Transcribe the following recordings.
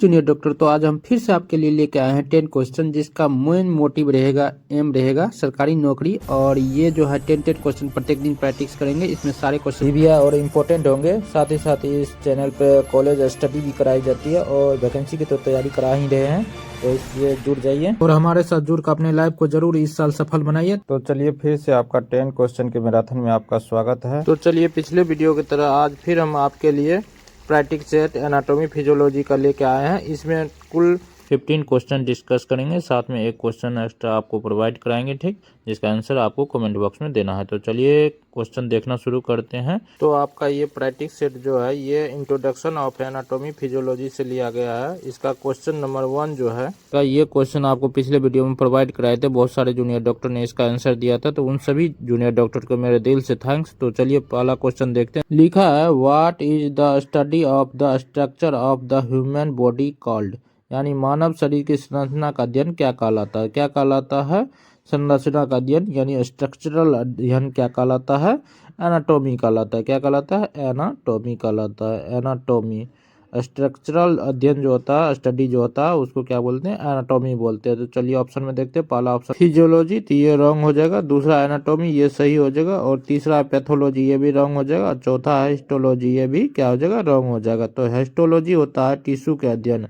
Junior doctor. तो आज हम फिर से आपके लिए लेके आए हैं 10 क्वेश्चन जिसका मेन मोटिव रहेगा, एम रहेगा सरकारी नौकरी। और ये जो है 10 क्वेश्चन प्रत्येक दिन प्रैक्टिस करेंगे। इसमें सारे क्वेश्चन ट्रिविया और इम्पोर्टेंट होंगे। साथ ही इस चैनल पे कॉलेज स्टडी भी कराई जाती है और वैकेंसी की तो तैयारी करा ही रहे हैं, तो इसलिए जुड़ जाइए और हमारे साथ जुड़ कर अपने लाइफ को जरूर इस साल सफल बनाइए। तो चलिए फिर से आपका 10 क्वेश्चन के मैराथन में आपका स्वागत है। तो चलिए पिछले वीडियो की तरह आज फिर हम आपके लिए प्रैक्टिस सेट एनाटॉमी फिजियोलॉजी का लेके आए हैं। इसमें कुल 15 क्वेश्चन डिस्कस करेंगे, साथ में एक क्वेश्चन एक्स्ट्रा आपको प्रोवाइड कराएंगे, ठीक, जिसका आंसर आपको कमेंट बॉक्स में देना है। तो चलिए क्वेश्चन देखना शुरू करते हैं। तो आपका ये प्रैक्टिस सेट जो है ये इंट्रोडक्शन ऑफ एनाटॉमी फिजियोलॉजी से लिया गया है। इसका क्वेश्चन नंबर 1 जो है का ये क्वेश्चन आपको पिछले वीडियो में प्रोवाइड कराए थे। बहुत सारे जूनियर डॉक्टर ने इसका आंसर दिया था, तो उन सभी जूनियर डॉक्टर को मेरे दिल से थैंक्स। तो चलिए पहला क्वेश्चन देखते हैं। लिखा है what is the study of the structure of the human body called, यानी मानव शरीर की संरचना का अध्ययन क्या कहलाता है। क्या कहलाता है? संरचना का अध्ययन, यानी स्ट्रक्चरल अध्ययन क्या कहलाता है? एनाटॉमी कहलाता है। क्या कहलाता है? एनाटॉमी कहलाता है। एनाटॉमी। स्ट्रक्चरल अध्ययन जो होता है, स्टडी जो होता है, उसको क्या बोलते हैं? एनाटॉमी बोलते हैं। तो चलिए ऑप्शन में देखते हैं। पहला ऑप्शन फिजियोलॉजी, तो ये रॉन्ग हो जाएगा। दूसरा एनाटॉमी, ये सही हो जाएगा। और तीसरा पैथोलॉजी, ये भी रॉन्ग हो जाएगा। चौथा है हिस्टोलॉजी, ये भी क्या हो जाएगा? रॉन्ग हो जाएगा। तो हिस्टोलॉजी होता है टिश्यू के अध्ययन,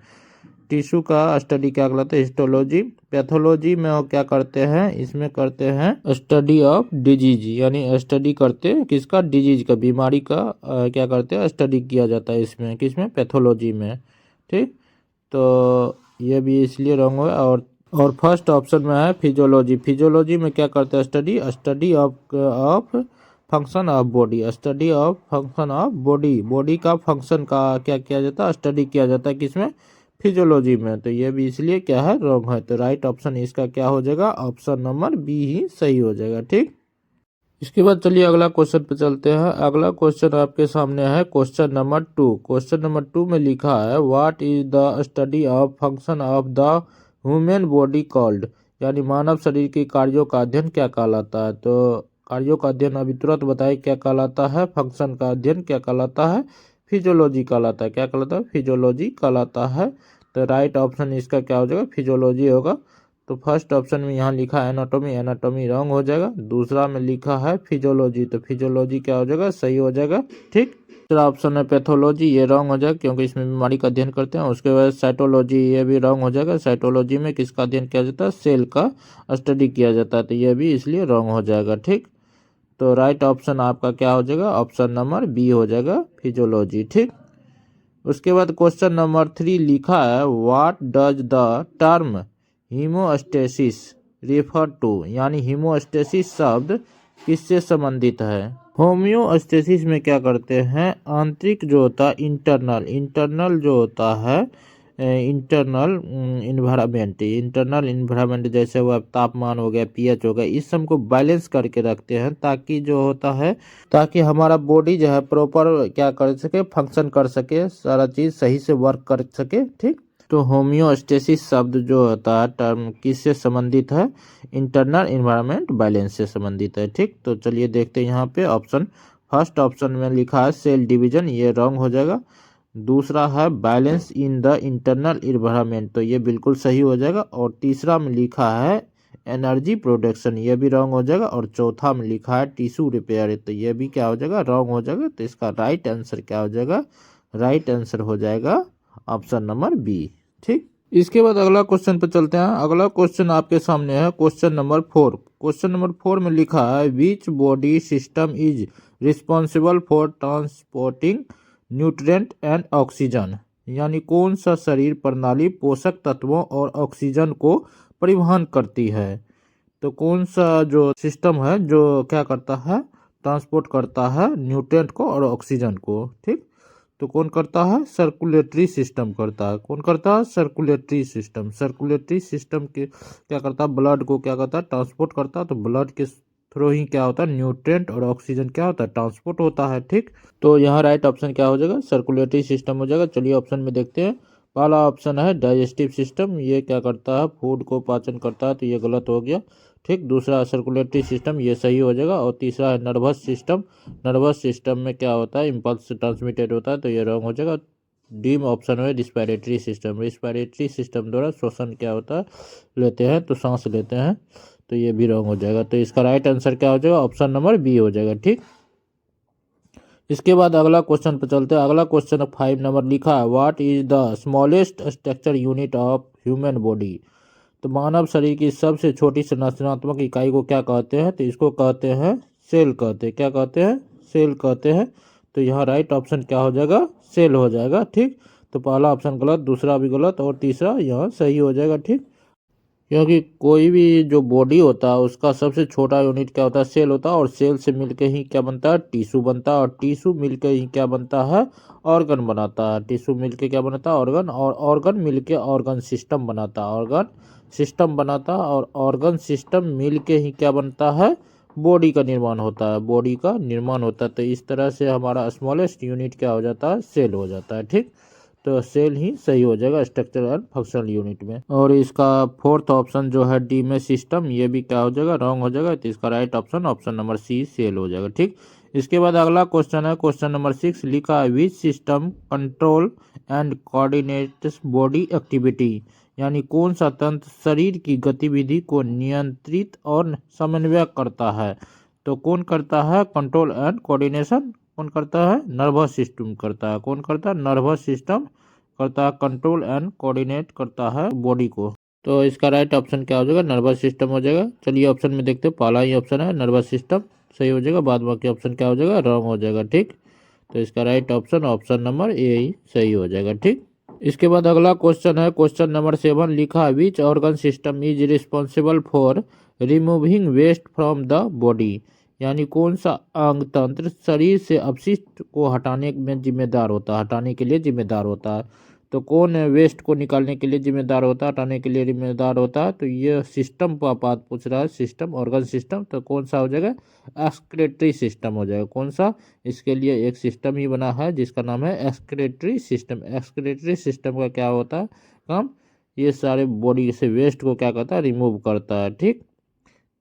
टिश्यू का स्टडी क्या कहलाता है? हिस्टोलॉजी। पैथोलॉजी में वो क्या करते हैं? इसमें करते हैं स्टडी ऑफ डिजीज, यानी स्टडी करते हैं किसका? डिजीज का, बीमारी का क्या करते हैं? स्टडी किया जाता है इसमें, किसमें? पैथोलॉजी में, ठीक। तो ये भी इसलिए रॉन्ग हुआ। और फर्स्ट ऑप्शन में है फिजियोलॉजी। फिजियोलॉजी में क्या करते हैं? Study of function of body, study of function of body, body का फंक्शन का क्या किया जाता है? स्टडी किया जाता है, किसमें? फिजियोलॉजी में। तो ये भी इसलिए क्या है? रॉन्ग है। तो राइट ऑप्शन इसका क्या हो जाएगा? ऑप्शन नंबर बी ही सही हो जाएगा, ठीक। इसके बाद चलिए अगला क्वेश्चन पे चलते हैं। अगला क्वेश्चन आपके सामने है क्वेश्चन नंबर 2। क्वेश्चन नंबर 2 में लिखा है what is the study of function of the human body called, यानी मानव शरीर के कार्यों का अध्ययन क्या कहलाता है। तो कार्यों का अध्ययन अभी तुरंत बताए क्या कहलाता है? फंक्शन का अध्ययन क्या कहलाता है? फिजियोलॉजी कहलाता है। क्या कहलाता है? फिजियोलॉजी कहलाता है। तो राइट ऑप्शन इसका क्या हो जाएगा? फिजियोलॉजी होगा। तो फर्स्ट ऑप्शन में यहाँ लिखा है एनाटॉमी, एनाटॉमी रॉन्ग हो जाएगा। दूसरा में लिखा है फिजियोलॉजी, तो फिजियोलॉजी क्या हो जाएगा? सही हो जाएगा, ठीक। तीसरा ऑप्शन है पैथोलॉजी, ये रॉन्ग हो जाएगा क्योंकि इसमें बीमारी का अध्ययन करते हैं। उसके बाद साइटोलॉजी, ये भी रॉन्ग हो जाएगा। साइटोलॉजी में किसका अध्ययन किया जाता है? सेल का स्टडी किया जाता है, तो ये भी इसलिए रॉन्ग हो जाएगा, ठीक। तो राइट ऑप्शन आपका क्या हो जाएगा? ऑप्शन नंबर बी हो जाएगा, फिजियोलॉजी, ठीक। उसके बाद क्वेश्चन नंबर 3 लिखा है what does the term haemostasis refer to, यानी हीमोस्टेसिस शब्द किससे संबंधित है? होम्योस्टेसिस में क्या करते हैं? आंतरिक जो होता है इंटरनल जो होता है इंटरनल इन्वायरमेंट, जैसे वह तापमान हो गया, पीएच हो गया, इस सब को बैलेंस करके रखते हैं, ताकि जो होता है, ताकि हमारा बॉडी जो है प्रॉपर क्या कर सके? फंक्शन कर सके, सारा चीज सही से वर्क कर सके, ठीक। तो होम्योस्टेसिस शब्द जो होता है टर्म किससे संबंधित है? इंटरनल इन्वायरमेंट बैलेंस से संबंधित है, ठीक। तो चलिए देखते हैं यहाँ पे ऑप्शन। फर्स्ट ऑप्शन में लिखा है सेल डिवीजन, ये रॉन्ग हो जाएगा। दूसरा है balance in the internal environment, तो ये बिल्कुल सही हो जाएगा। और तीसरा में लिखा है एनर्जी प्रोडक्शन, ये भी रॉन्ग हो जाएगा। और चौथा में लिखा है टिश्यू रिपेयर, तो ये भी क्या हो जाएगा? रॉन्ग हो जाएगा। तो इसका राइट आंसर क्या हो जाएगा? राइट आंसर हो जाएगा ऑप्शन नंबर बी, ठीक। इसके बाद अगला क्वेश्चन पे चलते हैं। अगला क्वेश्चन आपके सामने है क्वेश्चन नंबर 4। क्वेश्चन नंबर 4 में लिखा है which body system is responsible for transporting nutrient and oxygen, यानी कौन सा शरीर प्रणाली पोषक तत्वों और ऑक्सीजन को परिवहन करती है। तो कौन सा जो सिस्टम है जो क्या करता है? ट्रांसपोर्ट करता है न्यूट्रिएंट को और ऑक्सीजन को, ठीक। तो कौन करता है? सर्कुलेटरी सिस्टम करता है। कौन करता है? Circulatory system. सर्कुलेटरी सिस्टम के क्या करता है? ब्लड को क्या करता है? ट्रांसपोर्ट करता है। तो ब्लड के थ्रू ही क्या होता है? न्यूट्रिएंट और ऑक्सीजन क्या होता है? ट्रांसपोर्ट होता है, ठीक। तो यहाँ राइट ऑप्शन क्या हो जाएगा? सर्कुलेटरी सिस्टम हो जाएगा। चलिए ऑप्शन में देखते हैं। पहला ऑप्शन है डाइजेस्टिव सिस्टम, ये क्या करता है? फूड को पाचन करता है, तो ये गलत हो गया, ठीक। दूसरा सर्कुलेटरी सिस्टम, ये सही हो जाएगा। और तीसरा है नर्वस सिस्टम, नर्वस सिस्टम में क्या होता है? इम्पल्स ट्रांसमिटेड होता है, तो ये रॉन्ग हो जाएगा। डी में ऑप्शन है रिस्पिरेटरी सिस्टम। रिस्पिरेटरी सिस्टम द्वारा श्वसन क्या होता है, लेते हैं तो सांस लेते हैं, तो ये भी रॉन्ग हो जाएगा। तो इसका राइट आंसर क्या हो जाएगा, ऑप्शन नंबर बी हो जाएगा। ठीक, इसके बाद अगला क्वेश्चन पर चलते हैं। अगला क्वेश्चन 5 नंबर लिखा है, what is the smallest structure unit of human body. तो मानव शरीर की सबसे छोटी संरचनात्मक इकाई को क्या कहते हैं, तो इसको कहते हैं सेल कहते हैं। क्या कहते हैं, सेल कहते हैं। तो यहाँ राइट ऑप्शन क्या हो जाएगा, सेल हो जाएगा। ठीक, तो पहला ऑप्शन गलत, दूसरा भी गलत और तीसरा यहाँ सही हो जाएगा। ठीक, क्योंकि कोई भी जो बॉडी होता है उसका सबसे छोटा यूनिट क्या होता है, सेल होता है। और सेल से मिलके ही क्या बनता है, टिश्यू बनता है। और टिश्यू मिलके ही क्या बनता है, ऑर्गन बनाता है। टिश्यू मिलके क्या बनाता है, ऑर्गन। और ऑर्गन मिलके ऑर्गन सिस्टम बनाता है, ऑर्गन सिस्टम बनाता है। और ऑर्गन सिस्टम मिलके ही क्या बनता है, बॉडी का निर्माण होता है, बॉडी का निर्माण होता है। तो इस तरह से हमारा स्मॉलेस्ट यूनिट क्या हो जाता है, सेल हो जाता है। ठीक, तो सेल ही सही हो जाएगा स्ट्रक्चर एंड फंक्शनल यूनिट में। और इसका फोर्थ ऑप्शन जो है डी में सिस्टम, ये भी क्या हो जाएगा, रॉन्ग हो जाएगा। तो इसका right option option number C cell हो जाएगा। ठीक, इसके बाद अगला क्वेश्चन है क्वेश्चन नंबर 6 लिखा है, which system control and coordinates body activity. यानी कौन सा तंत्र शरीर की गतिविधि को नियंत्रित और समन्वय करता है। तो कौन करता है, कंट्रोल एंड कोऑर्डिनेशन कौन करता है, नर्वस सिस्टम करता है। कौन करता है, नर्वस सिस्टम करता है, कंट्रोल एंड कोऑर्डिनेट करता है बॉडी को। तो इसका राइट ऑप्शन क्या हो जाएगा, नर्वस सिस्टम हो जाएगा। चलिए ऑप्शन में देखते हैं, पहला ही ऑप्शन है नर्वस सिस्टम सही हो जाएगा, बाद बाकी ऑप्शन क्या हो जाएगा, रॉन्ग हो जाएगा। ठीक, तो इसका right option option number A ही सही हो जाएगा। ठीक, इसके बाद अगला क्वेश्चन है क्वेश्चन नंबर 7 लिखा है, which organ system is responsible for removing waste from the body. यानी कौन सा अंग तंत्र शरीर से अपशिष्ट को हटाने में जिम्मेदार होता है, हटाने के लिए जिम्मेदार होता है। तो कौन वेस्ट को निकालने के लिए जिम्मेदार होता है, हटाने के लिए जिम्मेदार होता है। तो ये सिस्टम पर बात पूछ रहा है, सिस्टम ऑर्गन सिस्टम। तो कौन सा हो जाएगा, एक्सक्रेटरी सिस्टम हो जाएगा। कौन सा, इसके लिए एक सिस्टम ही बना है जिसका नाम है एक्सक्रेटरी सिस्टम। एक्सक्रेटरी सिस्टम का क्या होता है काम, ये सारे बॉडी से वेस्ट को क्या करता है, रिमूव करता है। ठीक,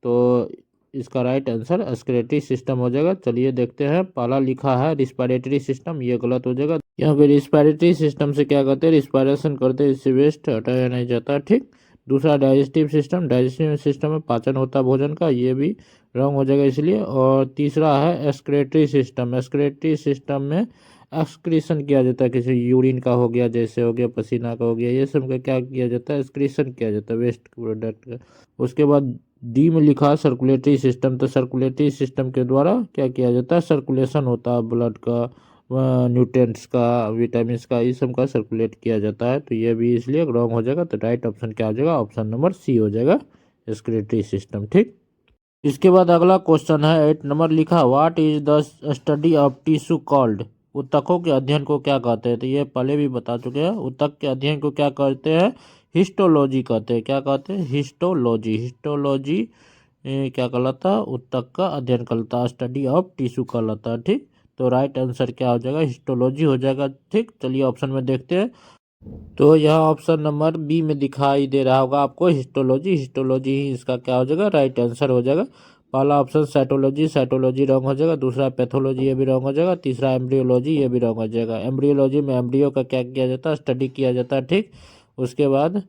तो इसका राइट आंसर एक्सक्रेटरी सिस्टम हो जाएगा। चलिए देखते हैं, पहला लिखा है रिस्पिरेटरी सिस्टम, ये गलत हो जाएगा। क्योंकि रिस्पिरेटरी सिस्टम से क्या करते हैं, रिस्पिरेशन करते हैं, इससे वेस्ट हटाया नहीं जाता। ठीक, दूसरा डाइजेस्टिव सिस्टम, डाइजेस्टिव सिस्टम में पाचन होता है भोजन का, ये भी रॉन्ग हो जाएगा इसलिए। और तीसरा है एक्सक्रेटरी सिस्टम, एक्सक्रेटरी सिस्टम में एक्सक्रीशन किया जाता है, किसी यूरिन का हो गया, जैसे हो गया पसीना का हो गया, ये सब का क्या किया जाता है, एक्सक्रीशन किया जाता है वेस्ट प्रोडक्ट का। उसके बाद डी में लिखा है सर्कुलेटरी सिस्टम। तो सर्कुलेटरी सिस्टम के द्वारा क्या किया जाता है, सर्कुलेशन होता है ब्लड का, न्यूट्रिएंट्स का, विटामिन का, इस सब का सर्कुलेट किया जाता है। तो ये भी इसलिए रॉन्ग हो जाएगा। तो राइट ऑप्शन क्या हो जाएगा, ऑप्शन नंबर सी हो जाएगा, एक्सक्रेटरी सिस्टम। ठीक, इसके बाद अगला क्वेश्चन है 8 नंबर लिखा, what is the study of tissue called. ऊतकों के अध्ययन को क्या कहते हैं। तो ये पहले भी बता चुके हैं, ऊतक के अध्ययन को क्या कहते हैं, हिस्टोलॉजी कहते हैं। क्या कहते हैं, हिस्टोलॉजी। हिस्टोलॉजी क्या कहलाता है, ऊतक का अध्ययन कहलाता है, स्टडी ऑफ टिश्यू कहलाता है। ठीक, तो राइट आंसर क्या हो जाएगा, हिस्टोलॉजी हो जाएगा। ठीक, चलिए ऑप्शन में देखते हैं। तो यह ऑप्शन नंबर बी में दिखाई दे रहा होगा आपको, हिस्टोलॉजी। हिस्टोलॉजी ही इसका क्या हो जाएगा, राइट आंसर हो जाएगा। पहला ऑप्शन साइटोलॉजी, साइटोलॉजी रॉन्ग हो जाएगा। दूसरा पैथोलॉजी, ये भी रॉन्ग हो जाएगा। तीसरा एम्ब्रियोलॉजी, ये भी रॉन्ग हो जाएगा। एम्ब्रियोलॉजी में एम्ब्रियो का क्या किया जाता है, स्टडी किया जाता है। ठीक, उसके बाद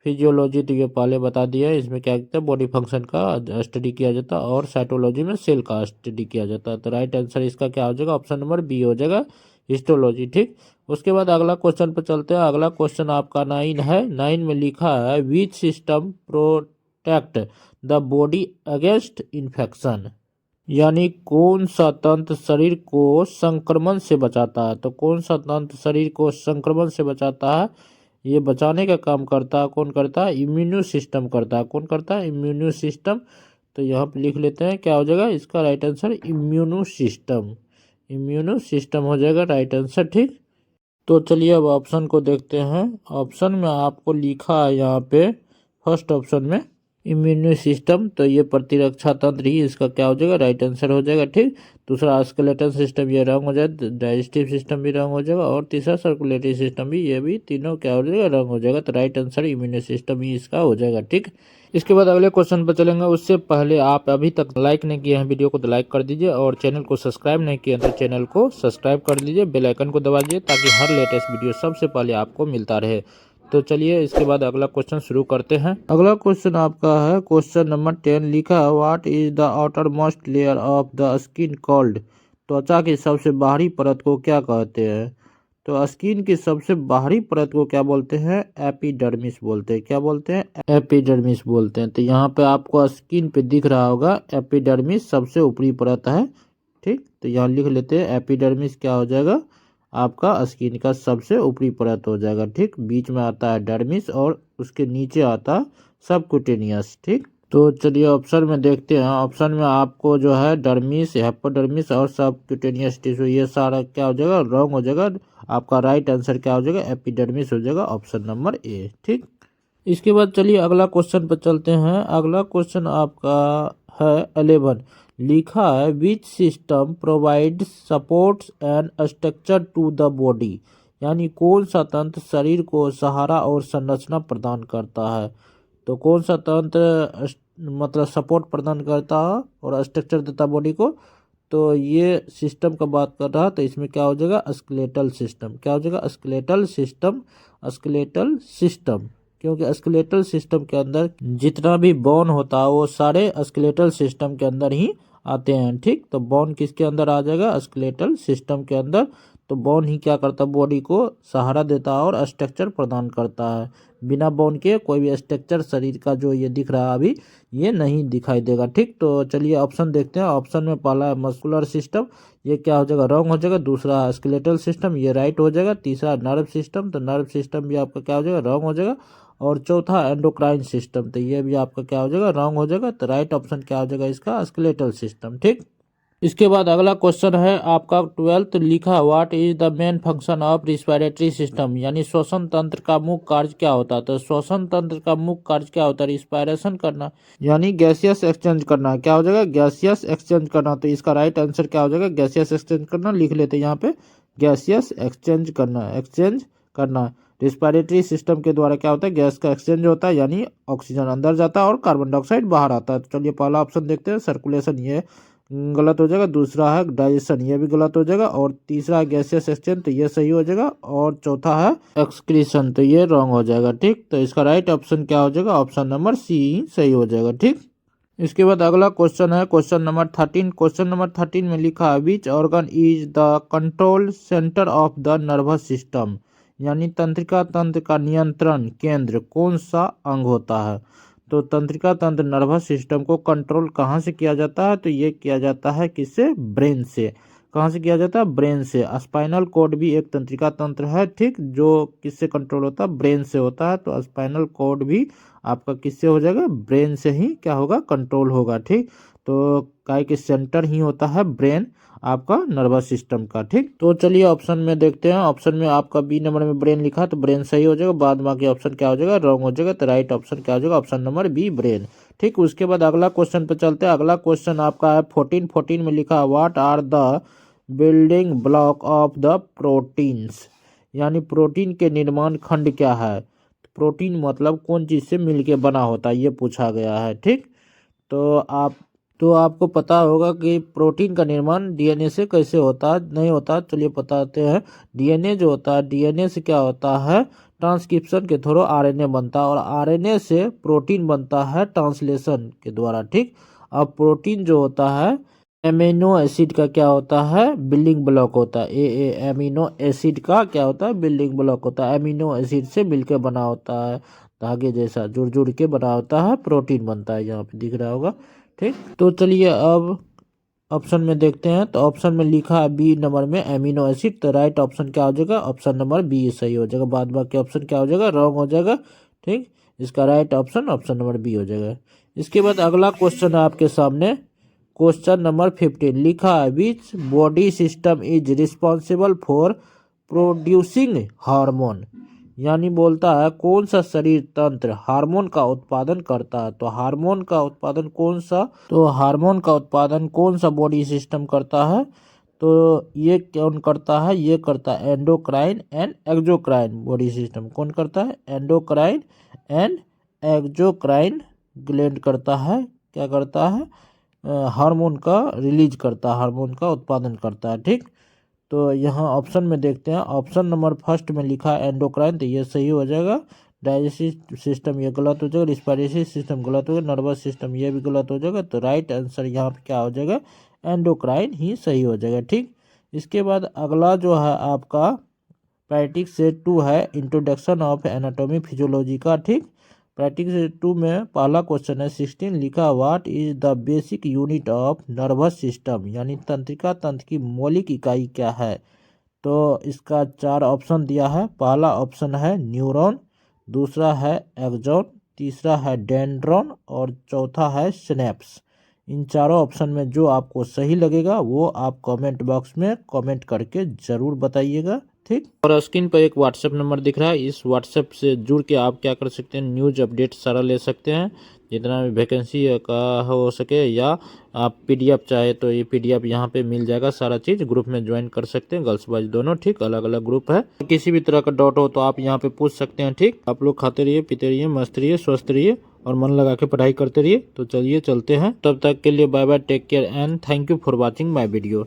फिजियोलॉजी तो ये पहले बता दिया है, इसमें क्या कहते हैं, बॉडी फंक्शन का स्टडी किया जाता है। और साइटोलॉजी में सेल का स्टडी किया जाता है। तो राइट आंसर इसका क्या हो जाएगा, ऑप्शन नंबर बी हो जाएगा, हिस्टोलॉजी। ठीक, उसके बाद अगला क्वेश्चन पर चलते हैं। अगला क्वेश्चन आपका 9 है। 9 में लिखा है, which system protect the body against infection. यानी कौन सा तंत्र शरीर को संक्रमण से बचाता है। तो कौन सा तंत्र शरीर को संक्रमण से बचाता है, ये बचाने का काम करता है, कौन करता है, इम्यूनो सिस्टम करता है। कौन करता है, इम्यूनो सिस्टम। तो यहाँ पे लिख लेते हैं, क्या हो जाएगा इसका right answer, immuno system. Immuno system हो जाएगा राइट आंसर। ठीक, तो चलिए अब ऑप्शन को देखते हैं। ऑप्शन में आपको लिखा है यहाँ पे फर्स्ट ऑप्शन में इम्यून सिस्टम, तो ये प्रतिरक्षा तंत्र ही इसका क्या हो जाएगा, राइट आंसर हो जाएगा। ठीक, दूसरा स्केलेटन सिस्टम, ये रंग हो जाएगा। डाइजेस्टिव सिस्टम भी रंग हो जाएगा, और तीसरा सर्कुलेटरी सिस्टम भी, ये भी तीनों क्या हो जाएगा, रंग हो जाएगा। तो राइट आंसर इम्यून सिस्टम ही इसका हो जाएगा। ठीक, इसके बाद अगले क्वेश्चन पर चलेंगे। उससे पहले आप अभी तक लाइक नहीं किए हैं वीडियो को तो लाइक कर दीजिए, और चैनल को सब्सक्राइब नहीं किए तो चैनल को सब्सक्राइब कर लीजिए, बेल आइकन को दबा दीजिए ताकि हर लेटेस्ट वीडियो सबसे पहले आपको मिलता रहे। तो चलिए इसके बाद अगला क्वेश्चन शुरू करते हैं। अगला क्वेश्चन आपका है क्वेश्चन नंबर 10, लिखा है what is the outer most layer of the skin called. त्वचा की सबसे बाहरी परत को क्या कहते हैं। तो स्किन की सबसे बाहरी परत को क्या बोलते हैं, एपिडर्मिस बोलते हैं। क्या बोलते हैं, एपिडर्मिस बोलते हैं। तो यहाँ पे आपको स्किन पे दिख रहा होगा एपिडर्मिस सबसे ऊपरी परत है। ठीक, तो यहाँ लिख लेते हैं एपिडर्मिस क्या हो जाएगा, आपका स्किन का सबसे ऊपरी परत हो जाएगा। ठीक, बीच में आता है डर्मिस और उसके नीचे आता है सबक्यूटेनियस। ठीक, तो चलिए ऑप्शन में देखते हैं। ऑप्शन में आपको जो है डर्मिस, हेपोडर्मिस और सबक्यूटेनियस टिश्यू, ये सारा क्या हो जाएगा, रॉन्ग हो जाएगा। आपका राइट आंसर क्या हो जाएगा, एपिडर्मिस हो जाएगा, ऑप्शन नंबर ए। ठीक, इसके बाद चलिए अगला क्वेश्चन पर चलते हैं। अगला क्वेश्चन आपका है 11, लिखा है which system provide supports and structure to the body. यानी कौन सा तंत्र शरीर को सहारा और संरचना प्रदान करता है। तो कौन सा तंत्र मतलब सपोर्ट प्रदान करता है और स्ट्रक्चर देता बॉडी को, तो ये सिस्टम का बात कर रहा है। तो इसमें क्या हो जाएगा, स्केलेटल सिस्टम। क्या हो जाएगा, स्केलेटल सिस्टम, स्केलेटल सिस्टम। क्योंकि स्केलेटल सिस्टम के अंदर जितना भी बोन होता है वो सारे स्केलेटल सिस्टम के अंदर ही आते हैं। ठीक, तो बोन किसके अंदर आ जाएगा, स्केलेटल सिस्टम के अंदर। तो बोन ही क्या करता है, बॉडी को सहारा देता है और स्ट्रक्चर प्रदान करता है। बिना बोन के कोई भी स्ट्रक्चर शरीर का जो ये दिख रहा है अभी, ये नहीं दिखाई देगा। ठीक, तो चलिए ऑप्शन देखते हैं। ऑप्शन में पहला है मस्कुलर सिस्टम, ये क्या हो जाएगा, रॉन्ग हो जाएगा। दूसरा स्केलेटल सिस्टम, ये राइट हो जाएगा। तीसरा नर्व सिस्टम, तो नर्व सिस्टम भी आपका क्या हो जाएगा, रॉन्ग हो जाएगा। और चौथा एंडोक्राइन सिस्टम, तो ये भी आपका क्या हो जाएगा, रॉन्ग हो जाएगा। तो राइट ऑप्शन क्या हो जाएगा इसका, स्केलेटल सिस्टम। ठीक, इसके बाद अगला क्वेश्चन है आपका 12, लिखा what is the main function of respiratory system. यानी श्वसन तंत्र का मुख्य कार्य क्या होता है। तो श्वसन तंत्र का मुख्य कार्य क्या होता है, रिस्पायरेशन करना, यानी गैसियस एक्सचेंज करना। क्या हो जाएगा, गैसियस एक्सचेंज करना। तो इसका राइट आंसर क्या हो जाएगा, गैसियस एक्सचेंज करना। लिख लेते हैं यहाँ पे, गैसियस एक्सचेंज करना, एक्सचेंज करना। रिस्पिरेटरी सिस्टम के द्वारा क्या होता है, गैस का एक्सचेंज होता है, यानी ऑक्सीजन अंदर जाता है और कार्बन डाइऑक्साइड बाहर आता है। तो चलिए पहला ऑप्शन देखते हैं, सर्कुलेशन, ये गलत हो जाएगा। दूसरा है डाइजेशन, ये भी गलत हो जाएगा। और तीसरा है गैसियस एक्सचेंज, तो ये सही हो जाएगा। और चौथा है एक्सक्रीशन, तो ये रॉन्ग हो जाएगा। ठीक, तो इसका राइट ऑप्शन क्या हो जाएगा, ऑप्शन नंबर सी सही हो जाएगा। ठीक, इसके बाद अगला क्वेश्चन है क्वेश्चन नंबर 13। क्वेश्चन नंबर 13 में लिखा है which organ is the control centre of the nervous system. यानी तंत्रिका तंत्र का नियंत्रण केंद्र कौन सा अंग होता है। तो तंत्रिका तंत्र नर्वस सिस्टम को कंट्रोल कहाँ से किया जाता है, तो ये किया जाता है किससे, ब्रेन से। कहाँ से किया जाता है, ब्रेन से। स्पाइनल कॉर्ड भी एक तंत्रिका तंत्र है। ठीक, जो किससे कंट्रोल होता है, ब्रेन से होता है। तो स्पाइनल कॉर्ड भी आपका किससे हो जाएगा, ब्रेन से ही क्या होगा, कंट्रोल होगा। ठीक, तो काय के सेंटर ही होता है ब्रेन आपका नर्वस सिस्टम का। ठीक, तो चलिए ऑप्शन में देखते हैं। ऑप्शन में आपका बी नंबर में ब्रेन लिखा, तो ब्रेन सही हो जाएगा। बाद बाकी ऑप्शन क्या हो जाएगा, रॉन्ग हो जाएगा। तो राइट ऑप्शन क्या हो जाएगा, ऑप्शन नंबर बी ब्रेन। ठीक, उसके बाद अगला क्वेश्चन पे चलते हैं। अगला क्वेश्चन आपका है 14 में लिखा what are the building block of the proteins. यानी प्रोटीन के निर्माण खंड क्या है। प्रोटीन मतलब कौन चीज से मिलके बना होता है, ये पूछा गया है। ठीक, तो आपको पता होगा कि प्रोटीन का निर्माण डीएनए से कैसे होता है, नहीं होता। चलिए बताते हैं। डीएनए जो होता है, डीएनए से क्या होता है, ट्रांसक्रिप्शन के थ्रू आरएनए बनता है, और आरएनए से प्रोटीन बनता है ट्रांसलेशन के द्वारा। ठीक, अब प्रोटीन जो होता है एमिनो एसिड का क्या होता है, बिल्डिंग ब्लॉक होता है। एमिनो एसिड का क्या होता है, बिल्डिंग ब्लॉक होता है। एमिनो एसिड से मिलकर बना होता है, धागे जैसा जुड़ जुड़ के बना होता है, प्रोटीन बनता है। यहाँ पे दिख रहा होगा। ठीक, तो चलिए अब ऑप्शन में देखते हैं। तो ऑप्शन में लिखा है बी नंबर में एमिनो एसिड, तो राइट ऑप्शन क्या हो जाएगा, ऑप्शन नंबर बी सही हो जाएगा। बाद बाकी ऑप्शन क्या हो जाएगा, रॉन्ग हो जाएगा। ठीक, इसका right option option number B हो जाएगा। इसके बाद अगला क्वेश्चन है आपके सामने क्वेश्चन नंबर 15, लिखा है which body system is responsible for producing hormone. यानी बोलता है कौन सा शरीर तंत्र हार्मोन का उत्पादन करता है। तो हार्मोन का उत्पादन कौन सा, तो हार्मोन का उत्पादन कौन सा बॉडी सिस्टम करता है, तो ये कौन करता है, ये करता है endocrine and exocrine body system. कौन करता है, एंडोक्राइन एंड एक्सोक्राइन ग्लैंड करता है, क्या करता है, हार्मोन का रिलीज करता है, हार्मोन का उत्पादन करता है। ठीक, तो यहाँ ऑप्शन में देखते हैं, ऑप्शन नंबर फर्स्ट में लिखा है एंडोक्राइन, तो ये सही हो जाएगा। डाइजेस्टिव सिस्टम ये गलत हो जाएगा, रिस्पायरेटरी सिस्टम गलत हो जाएगा, नर्वस सिस्टम ये भी गलत हो जाएगा। तो राइट आंसर यहाँ पे क्या हो जाएगा, एंडोक्राइन ही सही हो जाएगा। ठीक, इसके बाद अगला जो है आपका प्रैक्टिस सेट 2 है इंट्रोडक्शन ऑफ एनाटॉमी फिजियोलॉजी का। ठीक, प्रैक्टिस सेट 2 में पहला क्वेश्चन है 16 लिखा, what is the basic unit of nervous system, यानी तंत्रिका तंत्र की मौलिक इकाई क्या है। तो इसका 4 ऑप्शन दिया है। पहला ऑप्शन है न्यूरॉन, दूसरा है एक्सॉन, तीसरा है डेंड्रॉन और चौथा है सिनेप्स। इन चारों ऑप्शन में जो आपको सही लगेगा वो आप कमेंट बॉक्स में कमेंट करके ज़रूर बताइएगा। ठीक, और स्क्रीन पर एक व्हाट्सएप नंबर दिख रहा है, इस व्हाट्सएप से जुड़ के आप क्या कर सकते हैं, न्यूज अपडेट सारा ले सकते हैं, जितना भी वैकेंसी का हो सके, या आप पीडीएफ चाहे तो ये पीडीएफ यहाँ पे मिल जाएगा, सारा चीज़। ग्रुप में ज्वाइन कर सकते हैं, गर्ल्स बॉयज दोनों। ठीक, अलग अलग ग्रुप है, किसी भी तरह का डाउट हो तो आप यहाँ पे पूछ सकते हैं। ठीक, आप लोग खाते रहिए, पीते रहिए, मस्त रहिए, स्वस्थ रहिए और मन लगा के पढ़ाई करते रहिए। तो चलिए चलते हैं, तब तक के लिए bye bye, take care and thank you for watching my video.